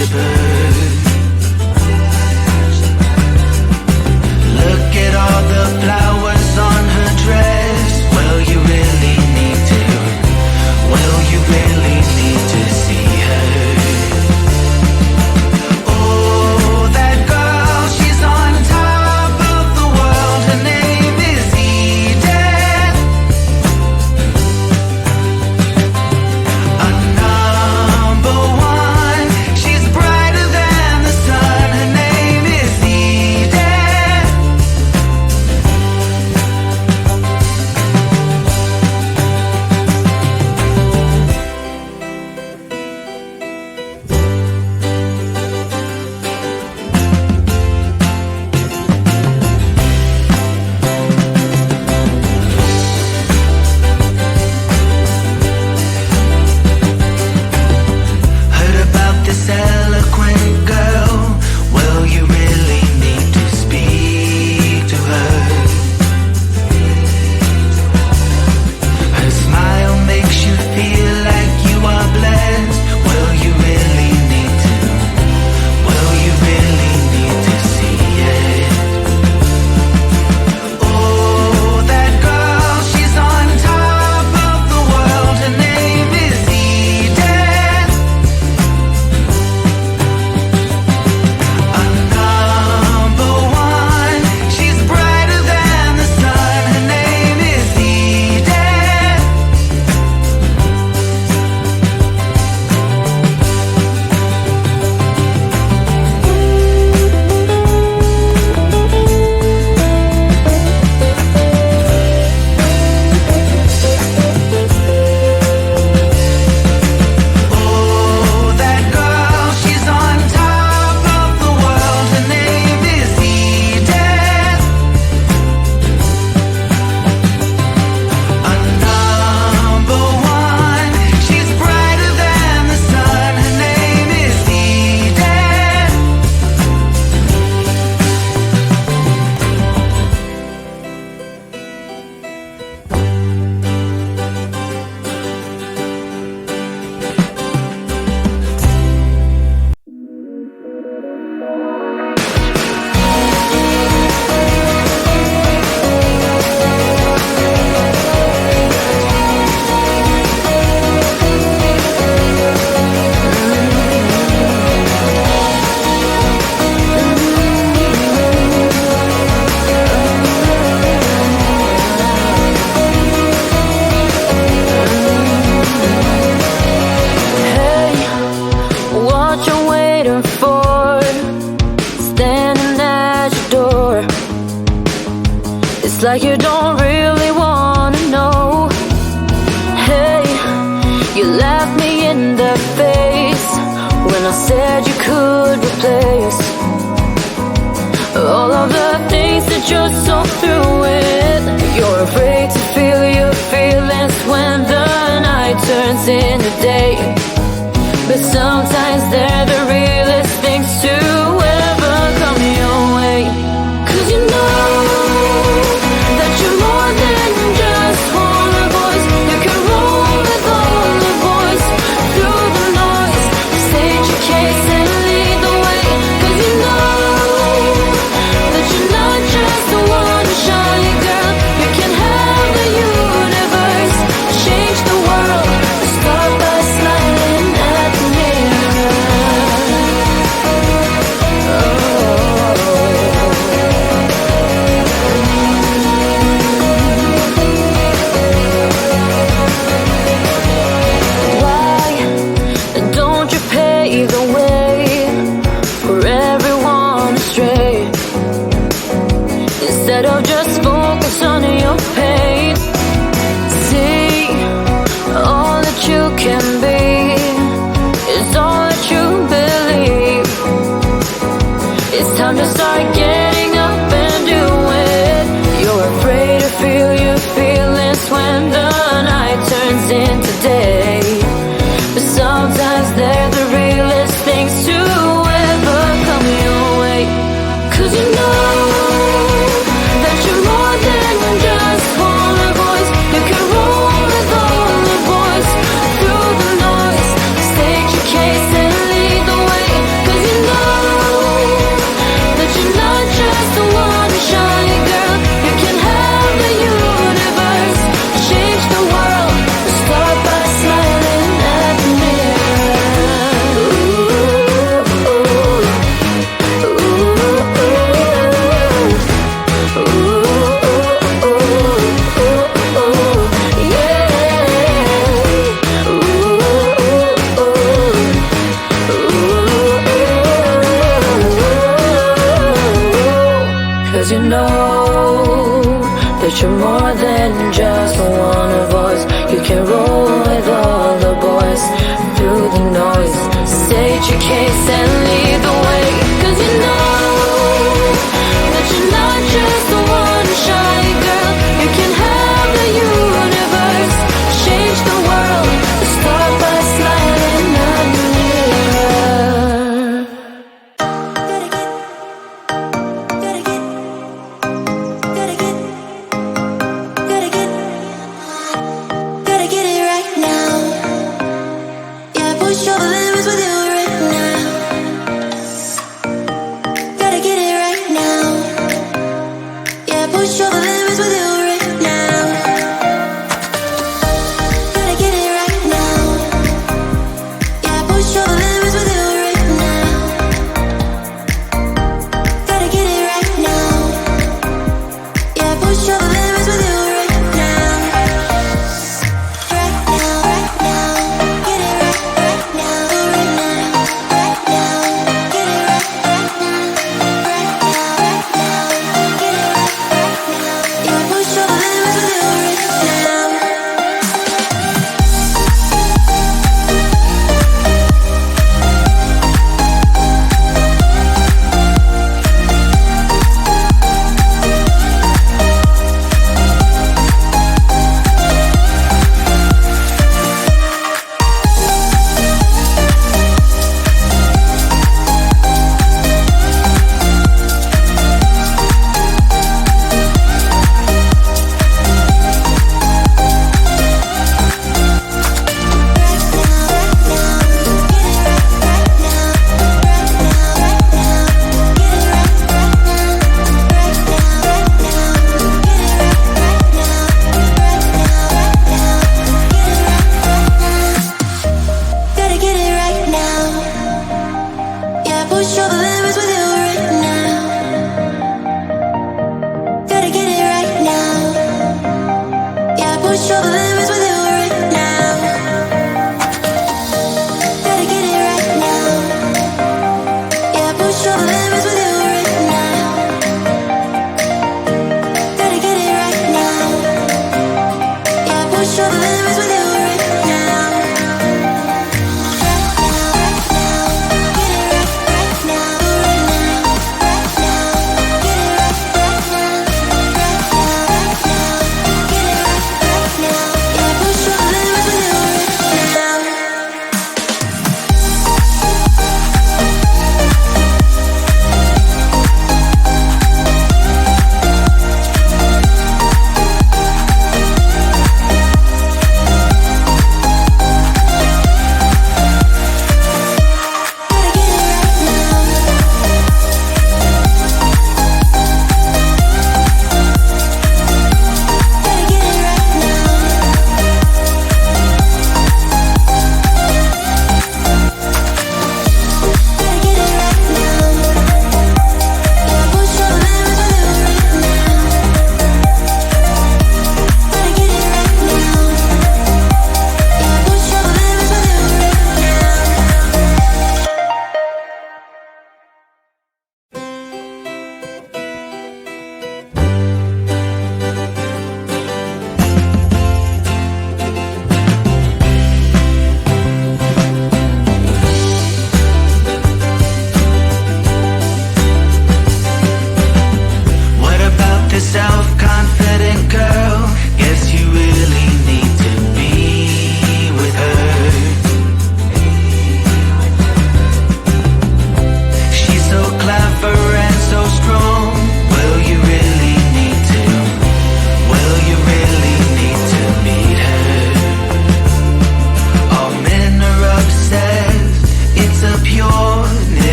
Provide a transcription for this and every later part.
worshiper. Look at all the flowers on her dress. Well, you really need to. Well, you really need to see her. Oh, that girl, she's on top of the world. Her name is Eden. A number one. She's brighter than the sun. Her name is Eden. Heard about this eloquent girl. Well, you really need to speak to her. Her smile makes you feel like you are blessed. Well, you really need to. Well, you really need to see it. Oh, that girl, she's on top of the world. Her name is Eden. A number one. She's brighter than the sun. Her name is Eden. Oh, that girl, she's on top of the world. Her name is Eden. A number one. She's brighter than the sun. Her name is Eden. Hey, what you waiting for? Standing at your door. It's like you don't really wanna know. Hey, you laughed me in the face when I said you could replace all of the things that you're so through with. You're afraid to feel your feelings when the night turns into day. But sometimes they're the realest things to ever come your way. 'Cause you know that you're more than just one voice. You can roll with all the boys through the noise. State your case and lead the way. 'Cause you know that you're not just a one-shot girl. You can have the universe, change the world. Start by smiling at the mirror. Why don't you pave the way for everyone astray? Instead of just focus on your pain, see all that you can be is all that you believe. It's time to start getting up and do it. You're afraid to feel your feelings when the night turns into day. But sometimes they're the realest things to ever come your way. 'Cause you know that you're more than just one voice. You can roll with all the boys through the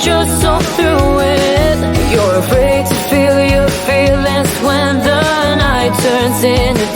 you're so through it. You're afraid to feel your feelings when the night turns into